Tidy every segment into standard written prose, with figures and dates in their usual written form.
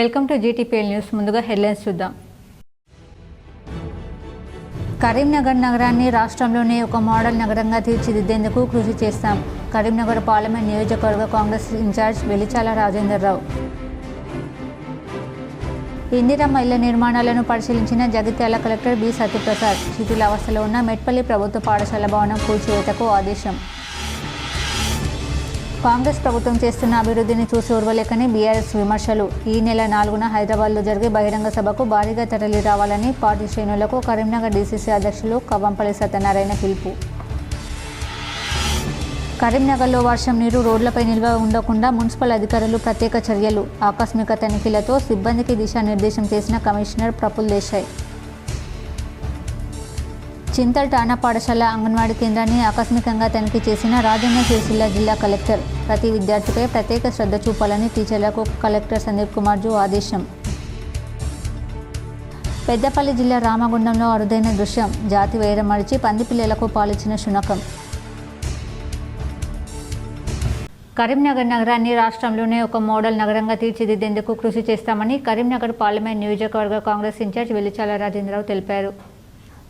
Welcome to GTPL news. ముందుగా headlines చూద్దాం. కరీంనగర్ నగరాన్ని రాష్ట్రంలోనే ఒక మోడల్ నగరంగా తీర్చిదిద్దేందుకు కృషి చేస్తాం. కరీంనగర్ పార్లమెంట్ నియోజకవర్గ కాంగ్రెస్ ఇన్ఛార్జ్ వెలిచాల రాజేందర్రావు. ఇందిరమ్మ ఇళ్ల నిర్మాణాలను పరిశీలించిన జగిత్యాల కలెక్టర్ బి సత్యప్రసాద్. శిథిలావస్థలో ఉన్న మెట్పల్లి ప్రభుత్వ పాఠశాల భవనం కూల్చివేతకు ఆదేశం. కాంగ్రెస్ ప్రభుత్వం చేస్తున్న అభివృద్ధిని చూసి ఓర్వలేకని బీఆర్ఎస్ విమర్శలు. ఈ నెల 4న హైదరాబాద్లో జరిగే బహిరంగ సభకు భారీగా తరలి రావాలని పార్టీ శ్రేణులకు కరీంనగర్ డీసీసీ అధ్యక్షులు కవ్వంపల్లి సత్యనారాయణ పిలుపు. కరీంనగర్లో వర్షం నీరు రోడ్లపై నిల్వ ఉండకుండా మున్సిపల్ అధికారులు ప్రత్యేక చర్యలు. ఆకస్మిక తనిఖీలతో సిబ్బందికి దిశానిర్దేశం చేసిన కమిషనర్ ప్రఫుల్ దేశాయ్. చింతల్ టానా పాఠశాల అంగన్వాడీ కేంద్రాన్ని ఆకస్మికంగా తనిఖీ చేసిన రాజన్న సిరిసిల్ల జిల్లా కలెక్టర్. ప్రతి విద్యార్థిపై ప్రత్యేక శ్రద్ధ చూపాలని టీచర్లకు కలెక్టర్ సందీప్ కుమార్ జూ ఆదేశం. పెద్దపల్లి జిల్లా రామగుండంలో అరుదైన దృశ్యం. జాతి వైరం మరిచి పంది పిల్లలకు పాలిచ్చిన శునకం. కరీంనగర్ నగరాన్ని రాష్ట్రంలోనే ఒక మోడల్ నగరంగా తీర్చిదిద్దేందుకు కృషి చేస్తామని కరీంనగర్ పార్లమెంట్ నియోజకవర్గ కాంగ్రెస్ ఇన్ఛార్జ్ వెలిచాల రాజేంద్రరావు తెలిపారు.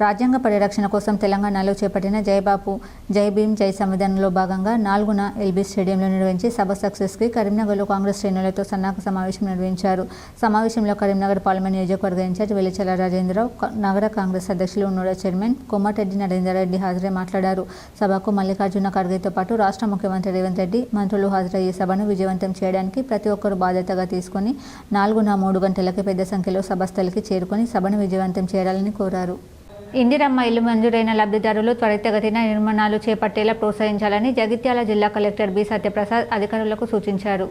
రాజ్యాంగ పరిరక్షణ కోసం తెలంగాణలో చేపట్టిన జై బాపు జై భీమ్ జై సంవిధానంలో భాగంగా 4న ఎల్బీ స్టేడియంలో నిర్వహించి సభ సక్సెస్కి కరీంనగర్లో కాంగ్రెస్ శ్రేణులతో సన్నాహక సమావేశం నిర్వహించారు. సమావేశంలో కరీంనగర్ పార్లమెంట్ నియోజకవర్గ ఇన్ఛార్జ్ వెలిచాల రాజేంద్రరావు, నగర కాంగ్రెస్ అధ్యక్షులు ఉన్నోడ చైర్మన్ కోమటిరెడ్డి నరేందర్ రెడ్డి హాజరై మాట్లాడారు. సభకు మల్లికార్జున ఖర్గేతో పాటు రాష్ట్ర ముఖ్యమంత్రి రేవంత్ రెడ్డి, మంత్రులు హాజరయ్యే సభను విజయవంతం చేయడానికి ప్రతి ఒక్కరూ బాధ్యతగా తీసుకుని 4న 3 గంటలకి పెద్ద సంఖ్యలో సభస్థలికి చేరుకొని సభను విజయవంతం చేయాలని కోరారు. ఇందిరమ్మ ఇల్లు మంజూరైన లబ్ధిదారులు త్వరితగతిన నిర్మాణాలు చేపట్టేలా ప్రోత్సహించాలని జగిత్యాల జిల్లా కలెక్టర్ బి సత్యప్రసాద్ అధికారులకు సూచించారు.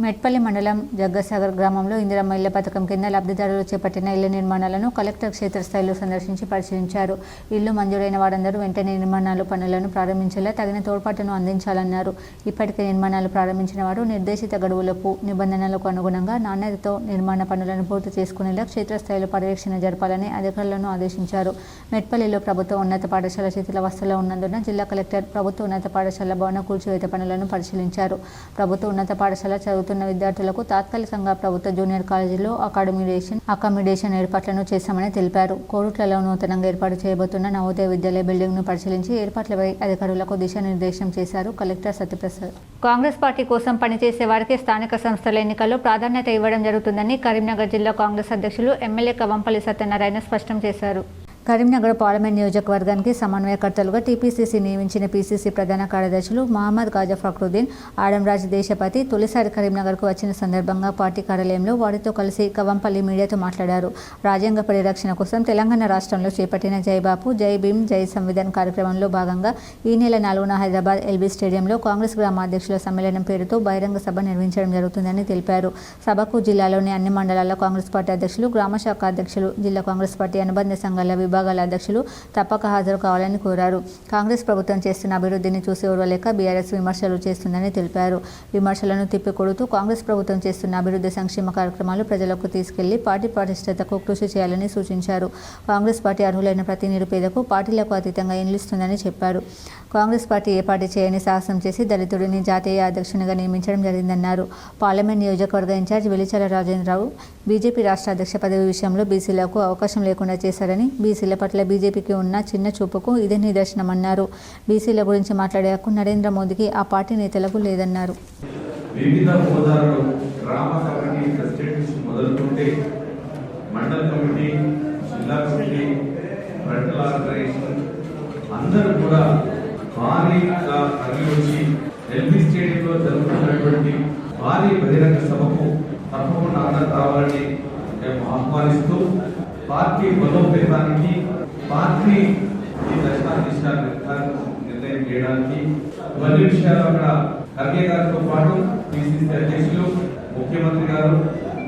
మెట్పల్లి మండలం జగ్గసాగర్ గ్రామంలో ఇందిరమ్మ ఇళ్ల పథకం కింద లబ్ధిదారులు చేపట్టిన ఇళ్ల నిర్మాణాలను కలెక్టర్ క్షేత్రస్థాయిలో సందర్శించి పరిశీలించారు. ఇల్లు మంజూరైన వారందరూ వెంటనే నిర్మాణాలు పనులను ప్రారంభించేలా తగిన తోడ్పాటును అందించాలన్నారు. ఇప్పటికే నిర్మాణాలు ప్రారంభించిన వారు నిర్దేశిత గడువులకు నిబంధనలకు అనుగుణంగా నాణ్యతతో నిర్మాణ పనులను పూర్తి చేసుకునేలా క్షేత్రస్థాయిలో పర్యవేక్షణ జరపాలని అధికారులను ఆదేశించారు. మెట్పల్లిలో ప్రభుత్వ ఉన్నత పాఠశాల శిథిలావస్థలో ఉన్నందున జిల్లా కలెక్టర్ ప్రభుత్వ ఉన్నత పాఠశాల భవన కూల్చివేత పనులను పరిశీలించారు. ప్రభుత్వ ఉన్నత పాఠశాల చదువుతున్న విద్యార్థులకు తాత్కాలికంగా ప్రభుత్వ జూనియర్ కాలేజీలో అకామిడేషన్ ఏర్పాట్లను చేశామని తెలిపారు. కోరుట్లలో నూతనంగా ఏర్పాటు చేయబోతున్న నవోదయ విద్యాలయ బిల్డింగ్ను పరిశీలించి ఏర్పాట్లపై అధికారులకు దిశానిర్దేశం చేశారు కలెక్టర్ సత్యప్రసాద్. కాంగ్రెస్ పార్టీ కోసం పనిచేసే వారికి స్థానిక సంస్థల ఎన్నికల్లో ప్రాధాన్యత ఇవ్వడం జరుగుతుందని కరీంనగర్ జిల్లా కాంగ్రెస్ అధ్యక్షులు ఎమ్మెల్యే కవ్వంపల్లి సత్యనారాయణ స్పష్టం చేశారు. కరీంనగర్ పార్లమెంట్ నియోజకవర్గానికి సమన్వయకర్తలుగా టీపీసీసీ నియమించిన పీసీసీ ప్రధాన కార్యదర్శులు మహమ్మద్ ఖాజా ఫక్రుద్దీన్, ఆడంరాజ్ దేశపతి తొలిసారి కరీంనగర్కు వచ్చిన సందర్భంగా పార్టీ కార్యాలయంలో వారితో కలిసి కవ్వంపల్లి మీడియాతో మాట్లాడారు. రాజ్యాంగ పరిరక్షణ కోసం తెలంగాణ రాష్ట్రంలో చేపట్టిన జై బాపు జై భీమ్ జై సంవిధాన్ కార్యక్రమంలో భాగంగా ఈ నెల 4న హైదరాబాద్ ఎల్బీ స్టేడియంలో కాంగ్రెస్ గ్రామాధ్యక్షుల సమ్మేళనం పేరుతో బహిరంగ సభ నిర్వహించడం జరుగుతుందని తెలిపారు. సభకు జిల్లాలోని అన్ని మండలాల కాంగ్రెస్ పార్టీ అధ్యక్షులు, గ్రామ శాఖ అధ్యక్షులు, జిల్లా కాంగ్రెస్ పార్టీ అనుబంధ సంఘాల విభాగాల అధ్యక్షులు తప్పక హాజరు కావాలని కోరారు. కాంగ్రెస్ ప్రభుత్వం చేస్తున్న అభివృద్ధిని చూసి ఓర్వలేక బీఆర్ఎస్ విమర్శలు చేస్తుందని తెలిపారు. విమర్శలను తిప్పికొడుతూ కాంగ్రెస్ ప్రభుత్వం చేస్తున్న అభివృద్ధి సంక్షేమ కార్యక్రమాలు ప్రజలకు తీసుకెళ్లి పార్టీ పటిష్టతకు కృషి చేయాలని సూచించారు. కాంగ్రెస్ పార్టీ అర్హులైన ప్రతి నిరుపేదకు పార్టీలకు అతీతంగా ఇన్లిస్తుందని చెప్పారు. కాంగ్రెస్ పార్టీ ఏ పార్టీ చేయని సాహసం చేసి దళితుడిని జాతీయ అధ్యక్షునిగా నియమించడం జరిగిందన్నారు. పార్లమెంట్ నియోజకవర్గ ఇన్ఛార్జ్ వెలిచాల రాజేంద్రరావు బీజేపీ రాష్ట్ర అధ్యక్ష పదవి విషయంలో బీసీలకు అవకాశం లేకుండా చేశారని, బీసీల పట్ల బీజేపీకి ఉన్న చిన్న చూపుకు ఇదే నిదర్శనమన్నారు. బీసీల గురించి మాట్లాడే హక్కు నరేంద్ర మోదీకి ఆ పార్టీ నేతలకు లేదన్నారు. వివిధ హోదాలలో గ్రామ కమిటీ ప్రెసిడెంట్ నుంచి మొదలుకుంటే మండల కమిటీ, జిల్లా కమిటీ, ఫ్రంటల్ ఆర్గనైజేషన్ అందరూ కూడా భారీగా తరలి వచ్చి ఎల్బీ స్టేడియంలో జరుగుతున్నటువంటి భారీ బహిరంగ సభకు తప్పకుండా అందరూ రావాలని మేము ఆహ్వానిస్తూ పార్టీ బలోపేతానికి, పార్టీ ఈ దశాదిశాలు నిర్ణయం చేయడానికి ఇవన్నీ విషయాలు అక్కడ ఖర్గే గారితో పాటు పిసిసి అధ్యక్షులు, ముఖ్యమంత్రి గారు,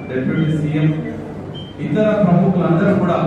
డిప్యూటీ సీఎం, ఇతర ప్రముఖులందరూ కూడా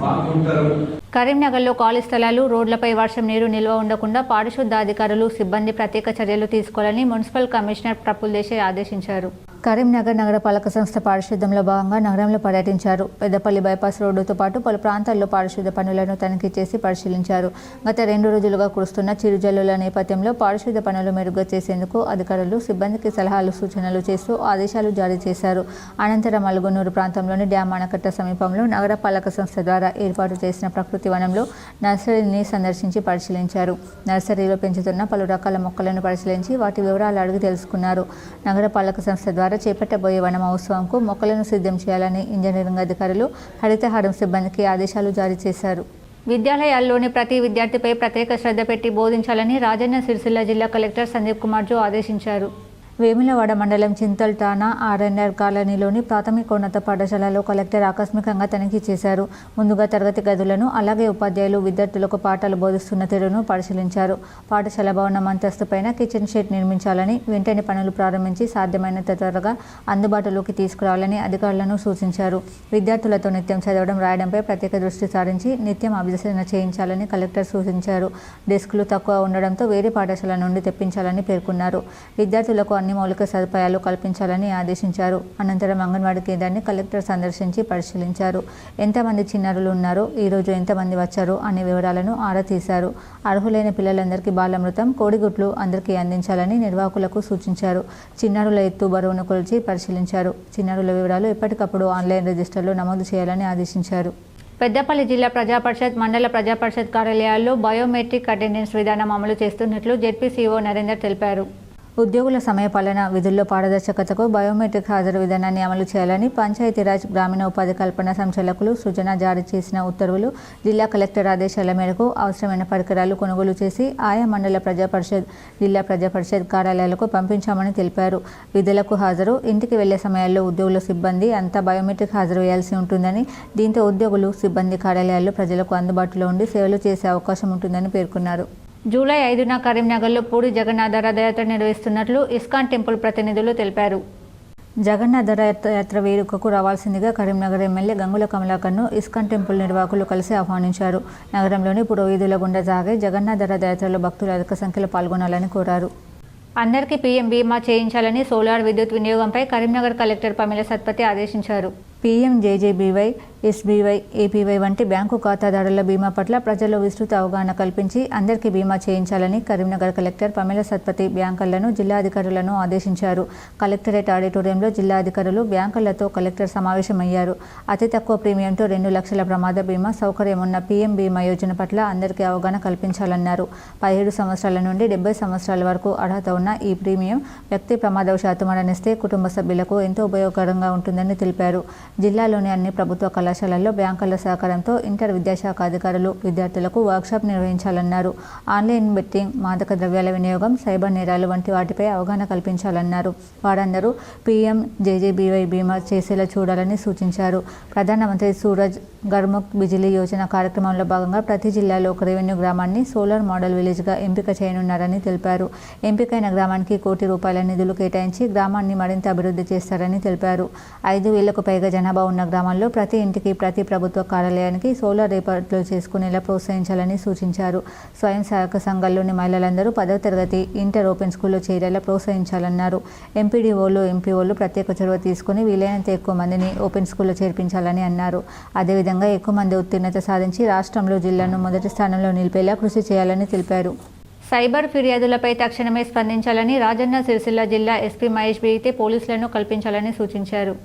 పాల్గొంటారు. కరీంనగర్లో ఖాళీ స్థలాలు, రోడ్లపై వర్షం నీరు నిల్వ ఉండకుండా పారిశుద్ధ అధికారులు, సిబ్బంది ప్రత్యేక చర్యలు తీసుకోవాలని మున్సిపల్ కమిషనర్ ప్రఫుల్ దేశాయ్ ఆదేశించారు. కరీంనగర్ నగరపాలక సంస్థ పారిశుద్ధ్యంలో భాగంగా నగరంలో పర్యటించారు. పెద్దపల్లి బైపాస్ రోడ్డుతో పాటు పలు ప్రాంతాల్లో పారిశుద్ధ్య పనులను తనిఖీ చేసి పరిశీలించారు. గత 2 రోజులుగా కురుస్తున్న చిరుజల్లుల నేపథ్యంలో పారిశుద్ధ్య పనులు మెరుగ్గా చేసేందుకు అధికారులు సిబ్బందికి సలహాలు సూచనలు చేస్తూ ఆదేశాలు జారీ చేశారు. అనంతరం అలుగునూరు ప్రాంతంలోని డ్యాం ఆనకట్ట సమీపంలో నగరపాలక సంస్థ ద్వారా ఏర్పాటు చేసిన ప్రకృతి వనంలో నర్సరీని సందర్శించి పరిశీలించారు. నర్సరీలో పెంచుతున్న పలు రకాల మొక్కలను పరిశీలించి వాటి వివరాలు అడిగి తెలుసుకున్నారు. నగరపాలక సంస్థ ద్వారా చేపట్టబోయే వన మహోత్సవంకు మొక్కలను సిద్ధం చేయాలని ఇంజనీరింగ్ అధికారులు, హరితహారం సిబ్బందికి ఆదేశాలు జారీ చేశారు. విద్యాలయాల్లోని ప్రతి విద్యార్థిపై ప్రత్యేక శ్రద్ధ పెట్టి బోధించాలని రాజన్న సిరిసిల్ల జిల్లా కలెక్టర్ సందీప్ కుమార్ జో ఆదేశించారు. వేములవాడ మండలం చింతల్టానా ఆర్ఎన్ఆర్ కాలనీలోని ప్రాథమికోన్నత పాఠశాలలో కలెక్టర్ ఆకస్మికంగా తనిఖీ చేశారు. ముందుగా తరగతి గదులను, అలాగే ఉపాధ్యాయులు విద్యార్థులకు పాఠాలు బోధిస్తున్న తీరును పరిశీలించారు. పాఠశాల భవనం అంతస్తు పైన కిచెన్ షెడ్ నిర్మించాలని, వెంటనే పనులు ప్రారంభించి సాధ్యమైనంత త్వరగా అందుబాటులోకి తీసుకురావాలని అధికారులను సూచించారు. విద్యార్థులతో నిత్యం చదవడం, రాయడంపై ప్రత్యేక దృష్టి సారించి నిత్యం అభ్యసన చేయించాలని కలెక్టర్ సూచించారు. డెస్క్లు తక్కువ ఉండడంతో వేరే పాఠశాల నుండి తెప్పించాలని పేర్కొన్నారు. విద్యార్థులకు అన్ని మౌలిక సదుపాయాలు కల్పించాలని ఆదేశించారు. అనంతరం అంగన్వాడీ కేంద్రాన్ని కలెక్టర్ సందర్శించి పరిశీలించారు. ఎంతమంది చిన్నారులు ఉన్నారో, ఈరోజు ఎంతమంది వచ్చారో అనే వివరాలను ఆరా తీశారు. అర్హులైన పిల్లలందరికీ బాలామృతం, కోడిగుడ్లు అందరికీ అందించాలని నిర్వాహకులకు సూచించారు. చిన్నారుల ఎత్తు, బరువును కొలిచి పరిశీలించారు. చిన్నారుల వివరాలు ఎప్పటికప్పుడు ఆన్లైన్ రిజిస్టర్లో నమోదు చేయాలని ఆదేశించారు. పెద్దపల్లి జిల్లా ప్రజాపరిషత్, మండల ప్రజాపరిషత్ కార్యాలయాల్లో బయోమెట్రిక్ అటెండెన్స్ విధానం అమలు చేస్తున్నట్లు జెడ్పీసీఓ నరేందర్ తెలిపారు. ఉద్యోగుల సమయపాలన, విధుల్లో పారదర్శకతకు బయోమెట్రిక్ హాజరు విధానాన్ని అమలు చేయాలని పంచాయతీరాజ్, గ్రామీణ ఉపాధి కల్పన సంచాలకులు సృజన జారీ చేసిన ఉత్తర్వులు. జిల్లా కలెక్టర్ ఆదేశాల మేరకు అవసరమైన పరికరాలు కొనుగోలు చేసి ఆయా మండల ప్రజాపరిషత్, జిల్లా ప్రజాపరిషత్ కార్యాలయాలకు పంపించామని తెలిపారు. విధులకు హాజరు, ఇంటికి వెళ్లే సమయాల్లో ఉద్యోగుల, సిబ్బంది అంతా బయోమెట్రిక్ హాజరు వేయాల్సి ఉంటుందని, దీంతో ఉద్యోగులు, సిబ్బంది కార్యాలయాల్లో ప్రజలకు అందుబాటులో ఉండి సేవలు చేసే అవకాశం ఉంటుందని పేర్కొన్నారు. జూలై 5న కరీంనగర్లో పూరి జగన్నాథ రథయాత్ర నిర్వహిస్తున్నట్లు ఇస్కాన్ టెంపుల్ ప్రతినిధులు తెలిపారు. జగన్నాథ రథయాత్ర వేడుకకు రావాల్సిందిగా కరీంనగర్ ఎమ్మెల్యే గంగుల కమలాకర్ను ఇస్కాన్ టెంపుల్ నిర్వాహకులు కలిసి ఆహ్వానించారు. నగరంలోని పురోవీధుల గుండా సాగే జగన్నాథ రథయాత్రలో భక్తులు అధిక సంఖ్యలో పాల్గొనాలని కోరారు. అందరికీ పీఎం బీమా చేయించాలని సోలార్ విద్యుత్ వినియోగంపై కరీంనగర్ కలెక్టర్ పమిల సత్పతి ఆదేశించారు. పీఎంజేజేబీవై, ఎస్బీవై, ఏపీవై వంటి బ్యాంకు ఖాతాదారుల బీమా పట్ల ప్రజల్లో విస్తృత అవగాహన కల్పించి అందరికీ బీమా చేయించాలని కరీంనగర్ కలెక్టర్ పమిల సత్పతి బ్యాంకర్లను, జిల్లా అధికారులను ఆదేశించారు. కలెక్టరేట్ ఆడిటోరియంలో జిల్లా అధికారులు, బ్యాంకర్లతో కలెక్టర్ సమావేశమయ్యారు. అతి తక్కువ ప్రీమియంతో 2 లక్షల ప్రమాద బీమా సౌకర్యం ఉన్న పీఎం బీమా యోజన పట్ల అందరికీ అవగాహన కల్పించాలన్నారు. 17 సంవత్సరాల నుండి 70 సంవత్సరాల వరకు అర్హత ఉన్న ఈ ప్రీమియం వ్యక్తి ప్రమాదవశాత్తు మరణిస్తే కుటుంబ సభ్యులకు ఎంతో ఉపయోగకరంగా ఉంటుందని తెలిపారు. జిల్లాలోని అన్ని ప్రభుత్వ కళాశాలల్లో బ్యాంకర్ల సహకారంతో ఇంటర్ విద్యాశాఖ అధికారులు విద్యార్థులకు వర్క్షాప్ నిర్వహించాలన్నారు. ఆన్లైన్ బెట్టింగ్, మాదక ద్రవ్యాల వినియోగం, సైబర్ నేరాలు వంటి వాటిపై అవగాహన కల్పించాలన్నారు. వారందరూ పీఎంజేజేబీవై బీమా చేసేలా చూడాలని సూచించారు. ప్రధానమంత్రి సూరజ్ ఘర్ముక్త్ బిజిలీ యోజన కార్యక్రమంలో భాగంగా ప్రతి జిల్లాలో ఒక రెవెన్యూ గ్రామాన్ని సోలార్ మోడల్ విలేజ్గా ఎంపిక చేయనున్నారని తెలిపారు. ఎంపికైన గ్రామానికి ₹1 కోటి నిధులు కేటాయించి గ్రామాన్ని మరింత అభివృద్ధి చేస్తారని తెలిపారు. 5,000కు పైగా జనాభా ఉన్న గ్రామాల్లో ప్రతి ఇంటికి, ప్రతి ప్రభుత్వ కార్యాలయానికి సోలార్ ఏర్పాట్లు చేసుకునేలా ప్రోత్సహించాలని సూచించారు. స్వయం సహాయక సంఘాల్లోని మహిళలందరూ 10వ తరగతి, ఇంటర్ ఓపెన్ స్కూల్లో చేరేలా ప్రోత్సహించాలన్నారు. ఎంపీడీఓలు, ఎంపీఓలు ప్రత్యేక చొరవ తీసుకుని వీలైనంత ఎక్కువ మందిని ఓపెన్ స్కూల్లో చేర్పించాలని అన్నారు. అదేవిధంగా ఎక్కువ మంది ఉత్తీర్ణత సాధించి రాష్ట్రంలో జిల్లాను మొదటి స్థానంలో నిలిపేలా కృషి చేయాలని తెలిపారు. సైబర్ ఫిర్యాదులపై తక్షణమే స్పందించాలని రాజన్న సిరిసిల్ల జిల్లా ఎస్పీ మహేష్ బిగితే పోలీసులను కల్పించాలని సూచించారు.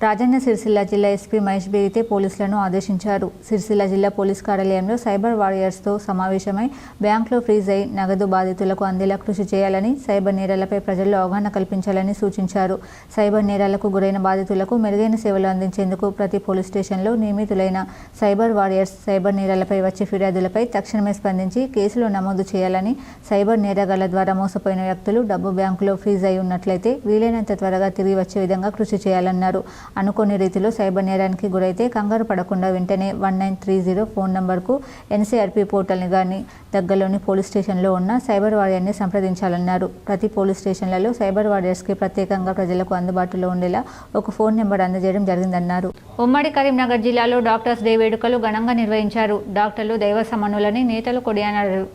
రాజన్న సిరిసిల్ల జిల్లా ఎస్పీ మహేష్ బిగితే పోలీసులను ఆదేశించారు. సిరిసిల్ల జిల్లా పోలీస్ కార్యాలయంలో సైబర్ వారియర్స్తో సమావేశమై బ్యాంకులో ఫ్రీజ్ అయి నగదు బాధితులకు అందేలా కృషి చేయాలని, సైబర్ నేరాలపై ప్రజల్లో అవగాహన కల్పించాలని సూచించారు. సైబర్ నేరాలకు గురైన బాధితులకు మెరుగైన సేవలు అందించేందుకు ప్రతి పోలీస్ స్టేషన్లో నియమితులైన సైబర్ వారియర్స్ సైబర్ నేరాలపై వచ్చే ఫిర్యాదులపై తక్షణమే స్పందించి కేసులు నమోదు చేయాలని, సైబర్ నేరగాళ్ల ద్వారా మోసపోయిన వ్యక్తులు డబ్బు బ్యాంకులో ఫ్రీజ్ అయి ఉన్నట్లయితే వీలైనంత త్వరగా తిరిగి వచ్చే విధంగా కృషి చేయాలన్నారు. అనుకోని రీతిలో సైబర్ నేరానికి గురైతే కంగారు పడకుండా వెంటనే 1930 ఫోన్ నంబర్కు ఎన్సీఆర్పీ పోర్టల్ని కానీ దగ్గరలోని పోలీస్ స్టేషన్లో ఉన్న సైబర్ వారియర్ని సంప్రదించాలన్నారు. ప్రతి పోలీస్ స్టేషన్లలో సైబర్ వారియర్స్కి ప్రత్యేకంగా ప్రజలకు అందుబాటులో ఉండేలా ఒక ఫోన్ నెంబర్ అందజేయడం జరిగిందన్నారు. ఉమ్మడి కరీంనగర్ జిల్లాలో డాక్టర్స్ డే వేడుకలు ఘనంగా నిర్వహించారు. డాక్టర్లు దైవ సమానులని నేతలు కొనియాడారు.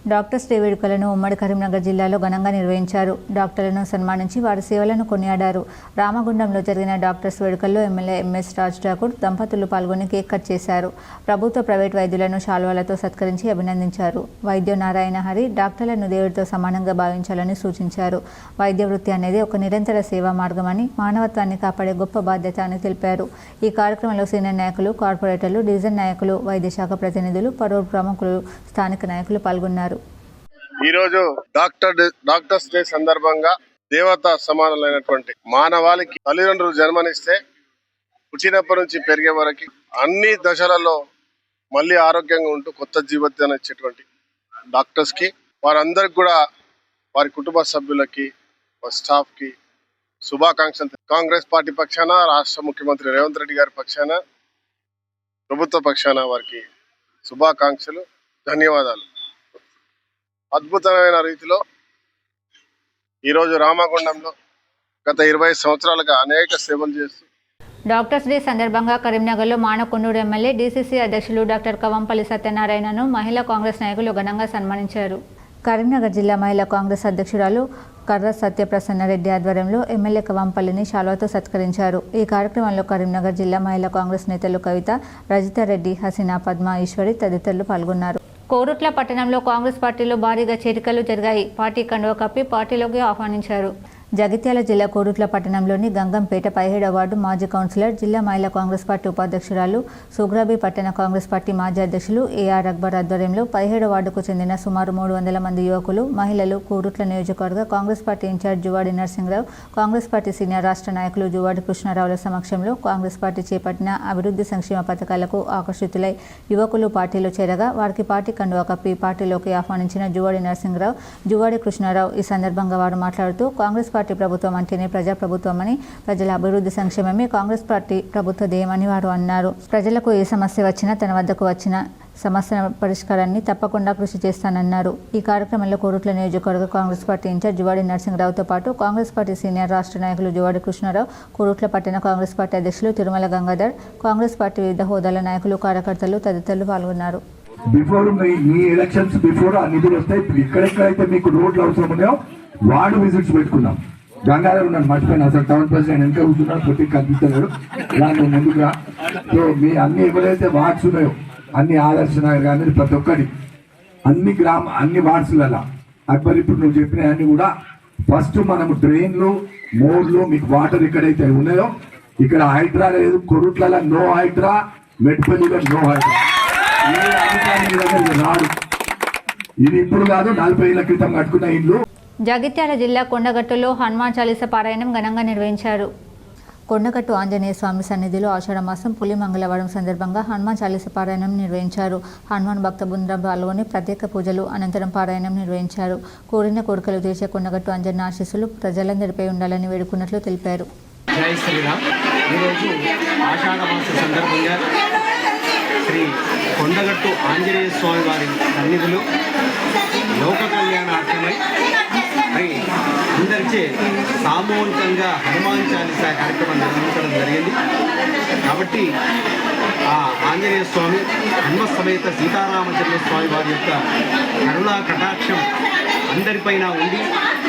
డాక్టర్స్ డే వేడుకలను ఉమ్మడి కరీంనగర్ జిల్లాలో ఘనంగా నిర్వహించారు. డాక్టర్లను సన్మానించి వారి సేవలను కొనియాడారు. రామగుండంలో జరిగిన డాక్టర్స్ వేడుకల్లో ఎమ్మెల్యే ఎంఎస్ రాజ్ ఠాకూర్ దంపతులు పాల్గొని కేక్ కట్ చేశారు. ప్రభుత్వ, ప్రైవేట్ వైద్యులను శాల్వాలతో సత్కరించి అభినందించారు. వైద్య నారాయణ హరి డాక్టర్లను దేవుడితో సమానంగా భావించాలని సూచించారు. వైద్య వృత్తి అనేది ఒక నిరంతర సేవా మార్గమని, మానవత్వాన్ని కాపాడే గొప్ప బాధ్యత అని తెలిపారు. ఈ కార్యక్రమంలో సీనియర్ నాయకులు, కార్పొరేటర్లు, డివిజన్ నాయకులు, వైద్య శాఖ ప్రతినిధులు, పలువురు ప్రముఖులు, స్థానిక నాయకులు పాల్గొన్నారు. ఈరోజు డాక్టర్స్ డే సందర్భంగా దేవత సమానమైనటువంటి మానవాళికి తల్లిదండ్రులు జన్మనిస్తే పుట్టినప్పటి నుంచి పెరిగే వరకు అన్ని దశలలో మళ్ళీ ఆరోగ్యంగా ఉంటూ కొత్త జీవితాన్ని ఇచ్చేటువంటి డాక్టర్స్ కి, వారందరికి కూడా వారి కుటుంబ సభ్యులకి, స్టాఫ్ కి శుభాకాంక్షలు. కాంగ్రెస్ పార్టీ పక్షాన, రాష్ట్ర ముఖ్యమంత్రి రేవంత్ రెడ్డి గారి పక్షాన, ప్రభుత్వ పక్షాన వారికి శుభాకాంక్షలు, ధన్యవాదాలు. అద్భుతమైన రీతిలో ఈరోజు రామగుండంలో గత 20 సంవత్సరాలుగా అనేక సేవలు చేస్తూ డాక్టర్స్ డే సందర్భంగా కరీంనగర్లో మానకొండూరు ఎమ్మెల్యే, డీసీసీ అధ్యక్షులు డాక్టర్ కవంపల్లి సత్యనారాయణను మహిళా కాంగ్రెస్ నాయకులు ఘనంగా సన్మానించారు. కరీంనగర్ జిల్లా మహిళా కాంగ్రెస్ అధ్యక్షురాలు కర్ర సత్యప్రసన్నరెడ్డి ఆధ్వర్యంలో ఎమ్మెల్యే కవంపల్లిని శాల్వాతో సత్కరించారు. ఈ కార్యక్రమంలో కరీంనగర్ జిల్లా మహిళా కాంగ్రెస్ నేతలు కవిత, రజితారెడ్డి, హసీనా, పద్మ, ఈశ్వరి తదితరులు పాల్గొన్నారు. కోరుట్ల పట్టణంలో కాంగ్రెస్ పార్టీలో భారీగా చేరికలు జరిగాయి. పార్టీ కండువా కప్పి పార్టీలోకి ఆహ్వానించారు. జగిత్యాల జిల్లా కోరుట్ల పట్టణంలోని గంగంపేట 17వ వార్డు మాజీ కౌన్సిలర్, జిల్లా మహిళా కాంగ్రెస్ పార్టీ ఉపాధ్యక్షురాలు, సుగ్రాబీ పట్టణ కాంగ్రెస్ పార్టీ మాజీ అధ్యక్షులు ఏఆర్ అక్బర్ ఆధ్వర్యంలో 17వ వార్డుకు చెందిన సుమారు 300 మంది యువకులు, మహిళలు కోరుట్ల నియోజకవర్గ Congress party incharge Juvvadi Narasimharao, Congress party senior రాష్ట్ర నాయకులు జువాడి కృష్ణారావుల సమక్షంలో కాంగ్రెస్ పార్టీ చేపట్టిన అభివృద్ధి సంక్షేమ పథకాలకు ఆకర్షితులై యువకులు పార్టీలో చేరగా వారికి పార్టీ కండువా కప్పి పార్టీలోకి ఆహ్వానించిన జువాడి నరసింహరావు, జువాడి కృష్ణారావు ఈ సందర్భంగా వారు మాట్లాడుతూ కాంగ్రెస్ పార్టీ ప్రభుత్వం అంటేనే ప్రజాప్రభుత్వమని, ప్రజల అభివృద్ధి సంక్షేమమే కాంగ్రెస్ పార్టీ ప్రభుత్వ ధ్యేయమని వారు అన్నారు. ప్రజలకు ఏ సమస్య వచ్చినా తన వద్దకు వచ్చిన సమస్య పరిష్కారాన్ని తప్పకుండా కృషి చేస్తానన్నారు. ఈ కార్యక్రమంలో కోరుట్ల నియోజకవర్గ కాంగ్రెస్ పార్టీ ఇన్ఛార్జ్ జువాడి నరసింహరావుతో పాటు కాంగ్రెస్ పార్టీ సీనియర్ రాష్ట్ర నాయకులు జువాడి కృష్ణారావు, కోరుట్ల పట్టణ కాంగ్రెస్ పార్టీ అధ్యక్షులు తిరుమల గంగాధర్, కాంగ్రెస్ పార్టీ వివిధ హోదాల నాయకులు, కార్యకర్తలు తదితరులు పాల్గొన్నారు. బిఫోర్ మీ ఎలక్షన్స్ బిఫోర్ ఆ నిధులు వస్తాయి. ఎక్కడెక్కడైతే మీకు రోడ్లు అవసరం ఉన్నాయో వార్డు విజిట్స్ పెట్టుకున్నాం. గంగాధర్ ఉన్నాను, మర్చిపోయినా అసలు టౌన్ ప్రెసిడెంట్ వెనక కూర్చున్నాడు, ప్రతి కనిపిస్తున్నాడు, ఇలాంటి ముందుగా. సో మీ అన్ని ఎవరైతే వార్డ్స్ ఉన్నాయో అన్ని ఆదర్శ నగర్ కానీ ప్రతి ఒక్కటి అన్ని వార్డ్స్లలో అక్బర్ ఇప్పుడు నువ్వు చెప్పిన అన్ని కూడా ఫస్ట్ మనము డ్రైన్లు, మోర్లు, మీకు వాటర్ ఎక్కడైతే ఉన్నాయో ఇక్కడ హైడ్రా లేదు, కొరుట్లలో నో హైడ్రా, మెట్పల్లిలో నో హైడ్రా. ఏ అధికారి రాడు. ఇది ఇప్పుడు కాదు, 40 ఏళ్ల క్రితం కట్టుకున్న ఇల్లు. జగిత్యాల జిల్లా కొండగట్టులో హనుమాన్ చాలీసా పారాయణం ఘనంగా నిర్వహించారు. కొండగట్టు ఆంజనేయ స్వామి సన్నిధిలో ఆషాఢ మాసం పులి మంగళవారం సందర్భంగా హనుమాన్ చాలీసా పారాయణం నిర్వహించారు. హనుమాన్ భక్త బృందం పాల్గొని ప్రత్యేక పూజలు అనంతరం పారాయణం నిర్వహించారు. కోరిన కోరికలు తీర్చే కొండగట్టు అంజన్న ఆశీస్సులు ప్రజలందరిపై ఉండాలని వేడుకున్నట్లు తెలిపారు. జై శ్రీరామ్. ఈరోజు ఆషాఢ మాస సందర్భంగా శ్రీ కొండగట్టు ఆంజనేయ స్వామి వారి సన్నిధులు లోక కళ్యాణార్థమై మరి అందరిచే సామూహికంగా హనుమాన్ చాలీసా కార్యక్రమం నిర్వహించడం జరిగింది. కాబట్టి ఆ ఆంజనేయ స్వామి, హనుమ సమేత సీతారామచంద్ర స్వామి వారి యొక్క కరుణా కటాక్షం అందరిపైన ఉండి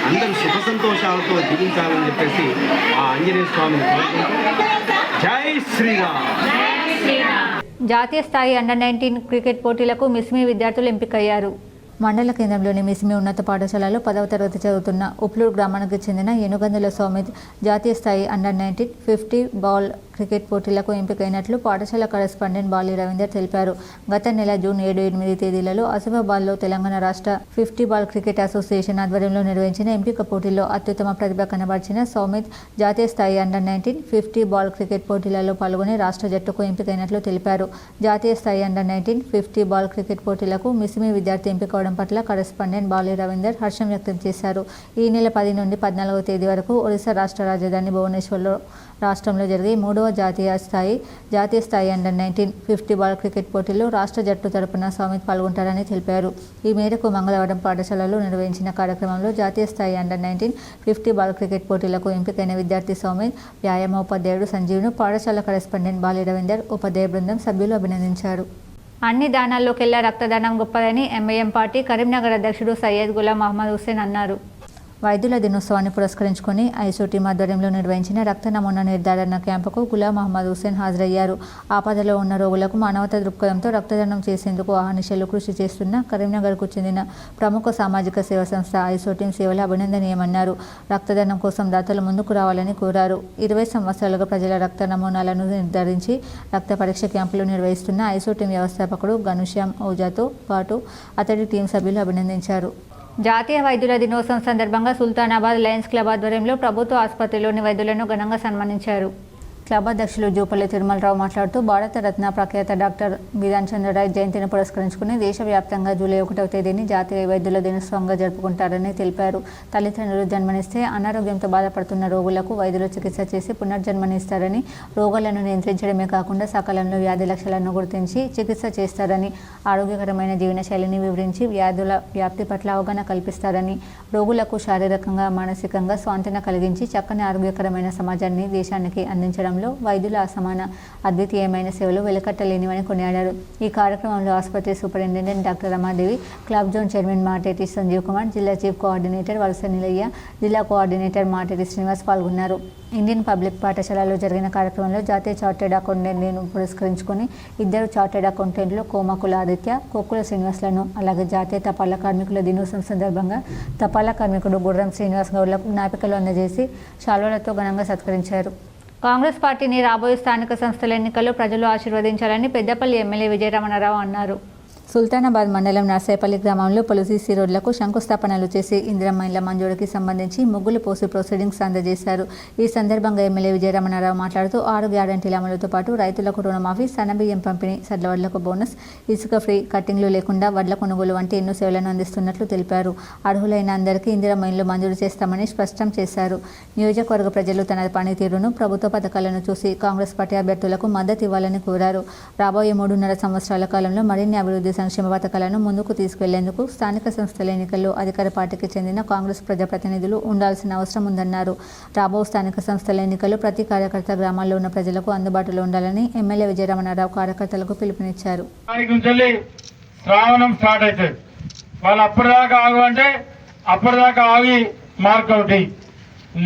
అందరూ సుఖ సంతోషాలతో జీవించాలని చెప్పేసి ఆ ఆంజనేయ స్వామిని కోరుకుంటూ జై శ్రీరామ్. జాతీయ స్థాయి అండర్-19 క్రికెట్ పోటీలకు మిస్మి విద్యార్థులు ఎంపికయ్యారు. మండల కేంద్రంలోని మిస్మి ఉన్నత పాఠశాలలో 10వ తరగతి చదువుతున్న ఉప్లూరు గ్రామానికి చెందిన ఏనుగందుల సౌమిత్ జాతీయ స్థాయి అండర్-19 50 బాల్ క్రికెట్ పోటీలకు ఎంపికైనట్లు పాఠశాల కరెస్పాండెంట్ బాలి రవీందర్ తెలిపారు. గత నెల జూన్ 7, 8 తేదీలలో ఆసిఫాబాద్లో తెలంగాణ రాష్ట్ర 50 బాల్ క్రికెట్ అసోసియేషన్ ఆధ్వర్యంలో నిర్వహించిన ఎంపిక పోటీల్లో అత్యుత్తమ ప్రతిభ కనబర్చిన సౌమిత్ జాతీయ స్థాయి అండర్-19 50 బాల్ క్రికెట్ పోటీలలో పాల్గొని రాష్ట్ర జట్టుకు ఎంపికైనట్లు తెలిపారు. జాతీయ స్థాయి అండర్-19 50 బాల్ క్రికెట్ పోటీలకు మిస్మి విద్యార్థి ఎంపికవడం పట్ల కరెస్పాండెంట్ బాలి రవీందర్ హర్షం వ్యక్తం చేశారు. ఈ నెల 10 నుండి 14వ తేదీ వరకు ఒడిశా రాష్ట్ర రాజధాని భువనేశ్వర్లో రాష్ట్రంలో జరిగే 3వ జాతీయ స్థాయి అండర్-19 50 బాల్ క్రికెట్ పోటీల్లో రాష్ట్ర జట్టు తరపున సౌమిత్ పాల్గొంటారని తెలిపారు. ఈ మేరకు మంగళవారం పాఠశాలలో నిర్వహించిన కార్యక్రమంలో జాతీయ స్థాయి అండర్-19 50 బాల్ క్రికెట్ పోటీలకు ఎంపికైన విద్యార్థి సౌమిత్, వ్యాయామ ఉపాధ్యాయుడు సంజీవ్ను పాఠశాల కరెస్పాండెంట్ బాలి రవీందర్, ఉపాధ్యాయ బృందం సభ్యులు అభినందించారు. అన్ని దానాల్లోకెల్లా రక్తదానం గొప్పదని ఎంఐఎం పార్టీ కరీంనగర్ అధ్యక్షుడు సయ్యద్ గులాం మహమ్మద్ హుస్సేన్ అన్నారు. వైద్యుల దినోత్సవాన్ని పురస్కరించుకుని ఐసో టీం ఆధ్వర్యంలో నిర్వహించిన రక్త నమూనా నిర్ధారణ క్యాంపుకు గులాం మహమ్మద్ హుస్సేన్ హాజరయ్యారు. ఆపదలో ఉన్న రోగులకు మానవతా దృక్పథంతో రక్తదానం చేసేందుకు అహర్నిశలు కృషి చేస్తున్న కరీంనగర్కు చెందిన ప్రముఖ సామాజిక సేవా సంస్థ ఐసో టీం సేవలు అభినందనీయమన్నారు. రక్తదానం కోసం దాతలు ముందుకు రావాలని కోరారు. 20 సంవత్సరాలుగా ప్రజల రక్త నమూనాలను నిర్ధారించి రక్త పరీక్ష క్యాంపులు నిర్వహిస్తున్న ఐసో టీం వ్యవస్థాపకుడు ఘనుశ్యామ్ ఓజాతో పాటు అతడి టీం సభ్యులు అభినందించారు. జాతీయ వైద్యుల దినోత్సవం సందర్భంగా సుల్తానాబాద్ లయన్స్ క్లబ్ ఆధ్వర్యంలో ప్రభుత్వ ఆసుపత్రిలోని వైద్యులను ఘనంగా సన్మానించారు. క్లబ్ అధ్యక్షులు జూపల్లి తిరుమలరావు మాట్లాడుతూ భారతరత్న ప్రఖ్యాత డాక్టర్ బిధాన్ చంద్రరాయ్ జయంతిని పురస్కరించుకుని దేశవ్యాప్తంగా జూలై 1వ తేదీని జాతీయ వైద్యుల దినోత్సవంగా జరుపుకుంటారని తెలిపారు. తల్లిదండ్రులు జన్మనిస్తే అనారోగ్యంతో బాధపడుతున్న రోగులకు వైద్యులు చికిత్స చేసి పునర్జన్మనిస్తారని, రోగాలను నియంత్రించడమే కాకుండా సకాలంలో వ్యాధి లక్షణాలను గుర్తించి చికిత్స చేస్తారని, ఆరోగ్యకరమైన జీవనశైలిని వివరించి వ్యాధుల వ్యాప్తి పట్ల అవగాహన కల్పిస్తారని, రోగులకు శారీరకంగా మానసికంగా స్వాంతన కలిగించి చక్కని ఆరోగ్యకరమైన సమాజాన్ని దేశానికి అందించడంలో వైద్యుల అసమాన అద్వితీయమైన సేవలు వెలకట్టలేనివని కొనియాడారు. ఈ కార్యక్రమంలో ఆసుపత్రి superintendent doctor Ramadevi, club zone chairman Mateti Sanjeev Kumar, జిల్లా చీఫ్ కోఆర్డినేటర్ వలస నిలయ్య, జిల్లా కోఆర్డినేటర్ మాటేటి శ్రీనివాస్ పాల్గొన్నారు. ఇండియన్ పబ్లిక్ పాఠశాలలో జరిగిన కార్యక్రమంలో జాతీయ చార్టెడ్ అకౌంటెంట్ను పురస్కరించుకొని 2 చార్టెడ్ అకౌంటెంట్లు కోమకుల ఆదిత్య, కొక్కుల శ్రీనివాస్లను, అలాగే జాతీయ తపాలా కార్మికుల దినోత్సవం సందర్భంగా తపాలా కార్మికుడు గుర్రం శ్రీనివాస్ గౌడ్లకు జ్ఞాపికలు అందజేసి శాలువలతో ఘనంగా సత్కరించారు. కాంగ్రెస్ పార్టీని రాబోయే స్థానిక సంస్థల ఎన్నికల్లో ప్రజలు ఆశీర్వదించాలని పెద్దపల్లి ఎమ్మెల్యే విజయరమణారావు అన్నారు. సుల్తానాబాద్ మండలం నర్సేపల్లి గ్రామంలో పలు సీసీ రోడ్లకు శంకుస్థాపనలు చేసి ఇందిరమ్మ ఇళ్ల మంజూరుకి సంబంధించి ముగ్గులు పోసి ప్రొసీడింగ్స్ అందజేశారు. ఈ సందర్భంగా ఎమ్మెల్యే విజయరమణారావు మాట్లాడుతూ 6 గ్యారంటీల అమలుతో పాటు రైతులకు రుణమాఫీ, సన్నబియ్యం పంపిణీ, సడ్ల వడ్లకు బోనస్, ఇసుక ఫ్రీ, కట్టింగ్లు లేకుండా వడ్ల కొనుగోలు వంటి ఎన్నో సేవలను అందిస్తున్నట్లు తెలిపారు. అర్హులైన అందరికీ ఇందిరమ్మ ఇళ్లు మంజూరు చేస్తామని స్పష్టం చేశారు. నియోజకవర్గ ప్రజలు తన పనితీరును, ప్రభుత్వ పథకాలను చూసి కాంగ్రెస్ పార్టీ అభ్యర్థులకు మద్దతు ఇవ్వాలని కోరారు. రాబోయే 3.5 సంవత్సరాల కాలంలో మరిన్ని అభివృద్ధి సంక్షేమ పథకాలను ముందుకు తీసుకెళ్లేందుకు స్థానిక సంస్థల ఎన్నికల్లో అధికార పార్టీకి చెందిన కాంగ్రెస్ ప్రజాప్రతినిధులు ఉండాల్సిన అవసరం ఉందన్నారు. రాబో స్థానిక సంస్థల ఎన్నికల్లో ప్రతి కార్యకర్త గ్రామాల్లో ఉన్న ప్రజలకు అందుబాటులో ఉండాలని ఎమ్మెల్యే విజయరమణారావు కార్యకర్తలకు పిలుపునిచ్చారు. శ్రావణం స్టార్ట్ అవుతుంది, వాళ్ళు అప్పటిదాకా ఆగు అంటే అప్పటిదాకా ఆగి మార్కౌట్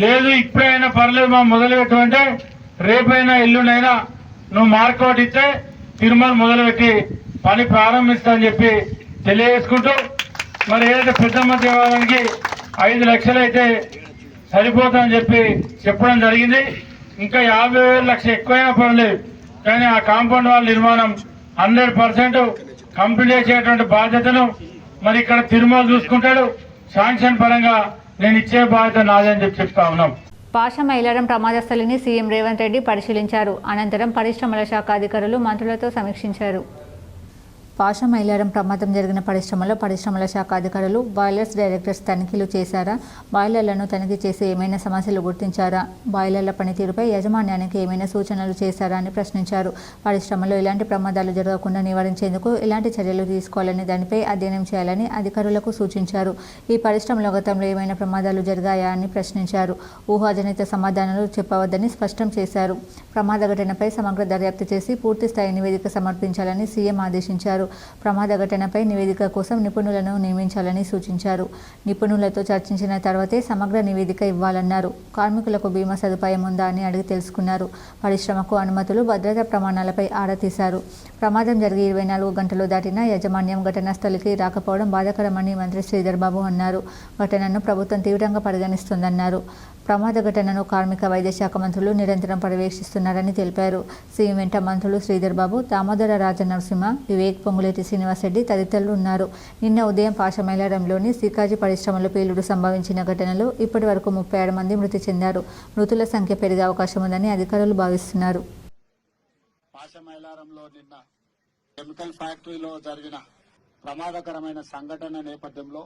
లేదు, ఇప్పుడైనా పర్లేదు మా మొదలు పెట్టమంటే రేపైనా ఎల్లుండైనా నువ్వు మార్కౌట్ ఇస్తే తిరుమల మొదలుపెట్టి పని ప్రారంభిస్తా అని చెప్పి తెలియజేసుకుంటూ, మరి ఏదైతే పెద్దమ్మ దేవాలయానికి 5 లక్షలు అయితే సరిపోతుందని చెప్పి చెప్పడం జరిగింది. ఇంకా 50,000 లక్షలు ఎక్కువైనా పర్లేదు, కానీ ఆ కాంపౌండ్ వాల్ నిర్మాణం 100% కంప్లీట్ చేసేటువంటి బాధ్యతను మరి ఇక్కడ తిరుమల చూసుకుంటాడు. శాంక్షన్ పరంగా నేను ఇచ్చే బాధ్యత నాదని చెప్పి చెప్తా ఉన్నాం. పాషా మైలారం ప్రమాద స్థలిని సీఎం రేవంత్ రెడ్డి పరిశీలించారు. అనంతరం పరిశ్రమల శాఖ అధికారులు మంత్రులతో సమీక్షించారు. పాషా మైలారం ప్రమాదం జరిగిన పరిశ్రమల శాఖ అధికారులు బాయిలర్స్ డైరెక్టర్స్ తనిఖీలు చేశారా, బాయిలర్లను తనిఖీ చేసి ఏమైనా సమస్యలు గుర్తించారా, బాయిలర్ల పనితీరుపై యాజమాన్యానికి ఏమైనా సూచనలు చేశారా అని ప్రశ్నించారు. పరిశ్రమలో ఎలాంటి ప్రమాదాలు జరగకుండా నివారించేందుకు ఎలాంటి చర్యలు తీసుకోవాలని దానిపై అధ్యయనం చేయాలని అధికారులకు సూచించారు. ఈ పరిశ్రమలో గతంలో ఏమైనా ప్రమాదాలు జరిగాయా అని ప్రశ్నించారు. ఊహాజనిత సమాధానాలు చెప్పవద్దని స్పష్టం చేశారు. ప్రమాద ఘటనపై సమగ్ర దర్యాప్తు చేసి పూర్తి స్థాయి నివేదిక సమర్పించాలని సీఎం ఆదేశించారు. ప్రమాద ఘటనపై నివేదిక కోసం నిపుణులను నియమించాలని సూచించారు. నిపుణులతో చర్చించిన తర్వాతే సమగ్ర నివేదిక ఇవ్వాలన్నారు. కార్మికులకు బీమా సదుపాయం ఉందా అని అడిగి తెలుసుకున్నారు. పరిశ్రమకు అనుమతులు, భద్రతా ప్రమాణాలపై ఆరా తీశారు. ప్రమాదం జరిగి 24 గంటలు దాటినా యాజమాన్యం ఘటనా స్థలికి రాకపోవడం బాధాకరమని మంత్రి శ్రీధర్ బాబు అన్నారు. ఘటనను ప్రభుత్వం తీవ్రంగా పరిగణిస్తుందన్నారు. ప్రమాద ఘటనను కార్మిక, వైద్య శాఖ మంత్రులు నిరంతరం పర్యవేక్షిస్తున్నారని తెలిపారు. సీఎం వెంట మంత్రులు శ్రీధర్ బాబు, దామోదర రాజనరసింహ, వివేక్, పొంగులేటి శ్రీనివాసరెడ్డి తదితరులు ఉన్నారు. నిన్న ఉదయం పాషా మైలారంలోని సికాజీ పరిశ్రమలో పేలుడు సంభవించిన ఘటనలో ఇప్పటి వరకు 36 మంది మృతి చెందారు. మృతుల సంఖ్య పెరిగే అవకాశం ఉందని అధికారులు భావిస్తున్నారు. పాషా మైలారంలో నిన్న కెమికల్ ఫ్యాక్టరీలో జరిగిన ప్రమాదకరమైన సంఘటన నేపథ్యంలో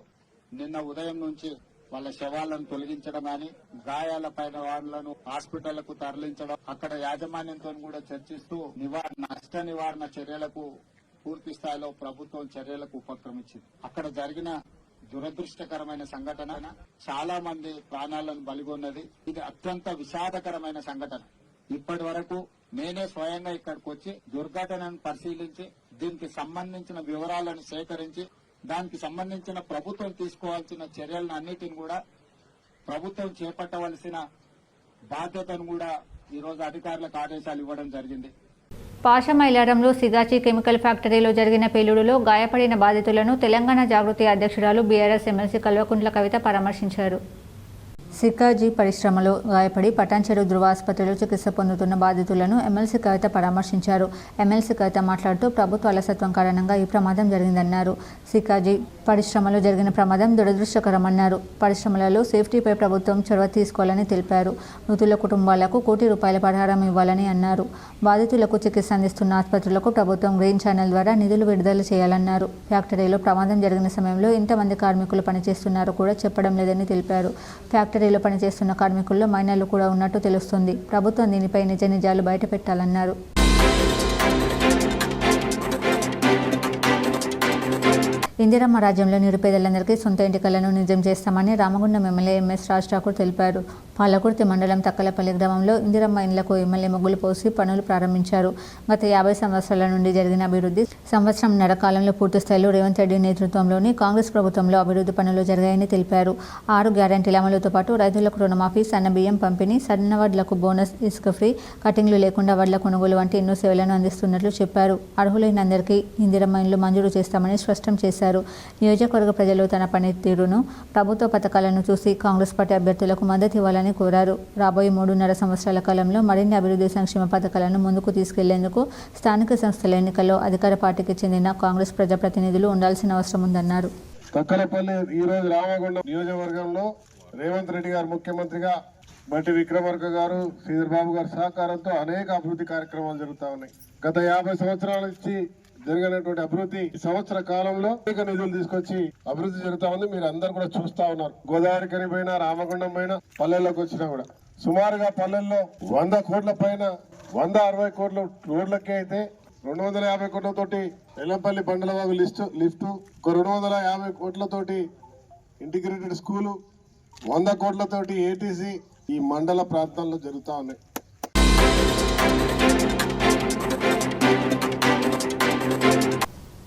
నిన్న ఉదయం నుంచి వాళ్ళ శవాలను తొలగించడం కానీ, గాయాలపైన వాళ్ళను హాస్పిటళ్లకు తరలించడం, అక్కడ యాజమాన్యంతో కూడా చర్చిస్తూ నష్ట నివారణ చర్యలకు పూర్తి స్థాయిలో ప్రభుత్వం చర్యలకు ఉపక్రమించింది. అక్కడ జరిగిన దురదృష్టకరమైన సంఘటన చాలా మంది ప్రాణాలను బలిగొన్నది. ఇది అత్యంత విషాదకరమైన సంఘటన. ఇప్పటి వరకు నేనే స్వయంగా ఇక్కడికి వచ్చి దుర్ఘటనను పరిశీలించి దీనికి సంబంధించిన వివరాలను సేకరించి దానికి సంబంధించిన ప్రభుత్వం తీసుకోవాల్సిన చర్యలను అన్నిటిని కూడా ప్రభుత్వం చేపట్టవలసిన బాధ్యతను కూడా ఈరోజు అధికారులకు ఆదేశాలు ఇవ్వడం జరిగింది. పాషమైలారంలో సిగాచి కెమికల్ ఫ్యాక్టరీలో జరిగిన పేలుడులో గాయపడిన బాధితులను తెలంగాణ జాగృతి అధ్యక్షురాలు బీఆర్ఎస్ ఎమ్మెల్సీ కల్వకుంట్ల కవిత పరామర్శించారు. సికాజీ పరిశ్రమలో గాయపడి పటాన్చెరు ధృవ ఆసుపత్రిలో చికిత్స పొందుతున్న బాధితులను ఎమ్మెల్సీ కవిత పరామర్శించారు. ఎమ్మెల్సీ కవిత మాట్లాడుతూ ప్రభుత్వ అలసత్వం కారణంగా ఈ ప్రమాదం జరిగిందన్నారు. సికాజీ పరిశ్రమలో జరిగిన ప్రమాదం దురదృష్టకరమన్నారు. పరిశ్రమలలో సేఫ్టీపై ప్రభుత్వం చొరవ తీసుకోవాలని తెలిపారు. మృతుల కుటుంబాలకు ₹1 కోటి పరిహారం ఇవ్వాలని అన్నారు. బాధితులకు చికిత్స అందిస్తున్న ఆసుపత్రులకు ప్రభుత్వం గ్రీన్ ఛానల్ ద్వారా నిధులు విడుదల చేయాలన్నారు. ఫ్యాక్టరీలో ప్రమాదం జరిగిన సమయంలో ఎంతమంది కార్మికులు పనిచేస్తున్నారో కూడా చెప్పడం లేదని తెలిపారు. ఫ్యాక్టరీలో పనిచేస్తున్న కార్మికుల్లో మైనర్లు కూడా ఉన్నట్టు తెలుస్తుంది. ప్రభుత్వం దీనిపై నిజ నిజాలు బయటపెట్టాలన్నారు. ఇందిరమ్మ రాజ్యంలో నిరుపేదలందరికీ సొంత ఇంటి కలను నిజం చేస్తామని రామగుండం ఎమ్మెల్యే ఎంఎస్ రాజ్ ఠాకూర్ తెలిపారు. పాలకుర్తి మండలం తక్కలపల్లి గ్రామంలో ఇందిరమ్మ ఇండ్లకు ఎమ్మెల్యే ముగ్గులు పోసి పనులు ప్రారంభించారు. గత 50 సంవత్సరాల నుండి జరిగిన అభివృద్ధి సంవత్సరంన్నర కాలంలో పూర్తిస్థాయిలో రేవంత్ రెడ్డి నేతృత్వంలోని కాంగ్రెస్ ప్రభుత్వంలో అభివృద్ధి పనులు జరిగాయని తెలిపారు. 6 గ్యారంటీల అమలుతో పాటు రైతులకు రుణమాఫీ, సన్న బియ్యం పంపిణీ, సన్న వడ్లకు బోనస్, ఇసుక ఫ్రీ, కటింగ్లు లేకుండా వడ్ల కొనుగోలు వంటి ఎన్నో సేవలను అందిస్తున్నట్లు చెప్పారు. అర్హులైన అందరికీ ఇందిరమ్మ ఇండ్లు మంజూరు చేస్తామని స్పష్టం చేశారు. నియోజకవర్గ ప్రజలు తన పనితీరును, ప్రభుత్వ పథకాలను చూసి కాంగ్రెస్ పార్టీ అభ్యర్థులకు మద్దతు ఇవ్వాలని కోరారు. రాబోయే 3.5 సంవత్సరాల కాలంలో మరిన్ని అభివృద్ధి సంక్షేమ పథకాలను ముందుకు తీసుకెళ్లేందుకు స్థానిక సంస్థల ఎన్నికల్లో అధికార పార్టీకి చెందిన కాంగ్రెస్ ప్రజాప్రతినిధులు ఉండాల్సిన అవసరం ఉందన్నారు. తక్కలపల్లి ఈ రోజు రామగుండం నియోజకవర్గంలో రేవంత్ రెడ్డి గారు ముఖ్యమంత్రిగా, బట్టి విక్రమార్క గారు, శ్రీధర్ బాబు గారి సహకారంతో అనేక అభివృద్ధి కార్యక్రమాలు జరుగుతా ఉన్నాయి. గత 50 సంవత్సరాల నుంచి జరిగినటువంటి అభివృద్ధి ఈ సంవత్సర కాలంలో అనేక నిధులు తీసుకొచ్చి అభివృద్ధి జరుగుతా ఉంది. మీరు అందరు కూడా చూస్తా ఉన్నారు. గోదావరి కని పైన, రామగుండం పైన, పల్లెల్లోకి వచ్చినా కూడా సుమారుగా పల్లెల్లో 100 కోట్ల పైన 160 కోట్ల రోడ్లకే అయితే 250 కోట్లతోటి ఎల్లంపల్లి బండలవాగు లిఫ్ట్, ఒక 250 కోట్లతోటి ఇంటిగ్రేటెడ్ స్కూలు, 100 కోట్లతోటి ఏటీసీ ఈ మండల ప్రాంతాల్లో జరుగుతా ఉన్నాయి.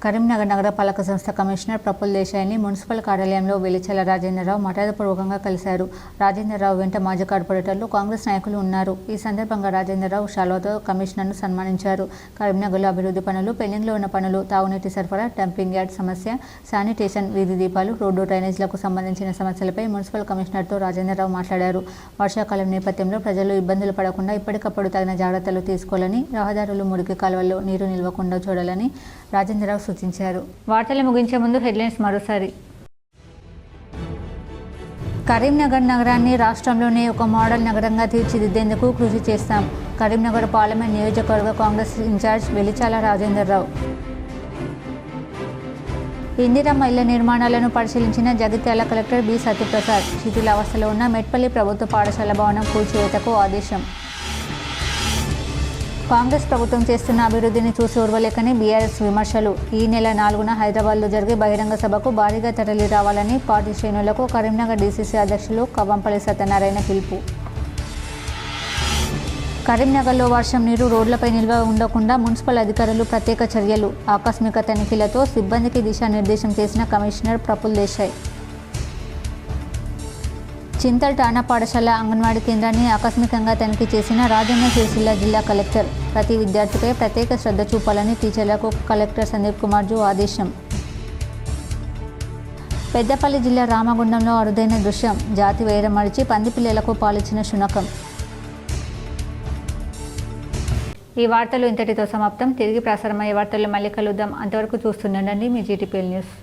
కరీంనగర్ నగరపాలక సంస్థ కమిషనర్ ప్రఫుల్ దేశాయ్ని మున్సిపల్ కార్యాలయంలో వెలిచాల రాజేంద్రరావు మర్యాదపూర్వకంగా కలిశారు. రాజేంద్రరావు వెంట మాజీ కార్పొరేటర్లు, కాంగ్రెస్ నాయకులు ఉన్నారు. ఈ సందర్భంగా రాజేంద్రరావు శాలువాతో కమిషనర్ను సన్మానించారు. కరీంనగర్లో అభివృద్ధి పనులు, పెండింగ్లో ఉన్న పనులు, తాగునీటి సరఫరా, డంపింగ్ యార్డ్ సమస్య, శానిటేషన్, వీధి దీపాలు, రోడ్డు డ్రైనేజీలకు సంబంధించిన సమస్యలపై మున్సిపల్ కమిషనర్తో రాజేంద్రరావు మాట్లాడారు. వర్షాకాలం నేపథ్యంలో ప్రజలు ఇబ్బందులు పడకుండా ఇప్పటికప్పుడు తగిన జాగ్రత్తలు తీసుకోవాలని, రహదారులు, మురికి కాలువల్లో నీరు నిల్వకుండా చూడాలని రాజేంద్రరావు సూచించారు. వార్తలు ముగించే ముందు హెడ్లైన్స్ మరోసారి. కరీంనగర్ నగరాన్ని రాష్ట్రంలోనే ఒక మోడల్ నగరంగా తీర్చిదిద్దేందుకు కృషి చేస్తాం. కరీంనగర్ పార్లమెంట్ నియోజకవర్గ కాంగ్రెస్ ఇన్ఛార్జ్ వెలిచాల రాజేంద్రరావు. ఇందిరమ్మ ఇళ్ల నిర్మాణాలను పరిశీలించిన జగిత్యాల కలెక్టర్ బి సత్యప్రసాద్. శిథిలావస్థలో ఉన్న మెట్పల్లి ప్రభుత్వ పాఠశాల భవనం కూల్చివేతకు ఆదేశం. కాంగ్రెస్ ప్రభుత్వం చేస్తున్న అభివృద్ధిని చూసి ఓర్వలేకని బీఆర్ఎస్ విమర్శలు. ఈ నెల 4న హైదరాబాద్లో జరిగే బహిరంగ సభకు భారీగా తరలి రావాలని పార్టీ శ్రేణులకు కరీంనగర్ డీసీసీ అధ్యక్షులు కవ్వంపల్లి సత్యనారాయణ పిలుపు. కరీంనగర్లో వర్షం నీరు రోడ్లపై నిల్వ ఉండకుండా మున్సిపల్ అధికారులు ప్రత్యేక చర్యలు. ఆకస్మిక తనిఖీలతో సిబ్బందికి దిశానిర్దేశం చేసిన కమిషనర్ ప్రఫుల్ దేశాయ్. చింతల్ టానా పాఠశాల అంగన్వాడీ కేంద్రాన్ని ఆకస్మికంగా తనిఖీ చేసిన రాజన్న సిరిసిల్ల జిల్లా కలెక్టర్. ప్రతి విద్యార్థిపై ప్రత్యేక శ్రద్ధ చూపాలని టీచర్లకు కలెక్టర్ సందీప్ కుమార్ జూ ఆదేశం. పెద్దపల్లి జిల్లా రామగుండంలో అరుదైన దృశ్యం. జాతి వైరం మరిచి పంది పిల్లలకు పాలిచ్చిన శునకం. ఈ వార్తలు ఇంతటితో సమాప్తం. తిరిగి ప్రసారమయ్యే వార్తల్లో మళ్ళీ కలుద్దాం. అంతవరకు చూస్తుండండి మీ జీటీపీఎల్ న్యూస్.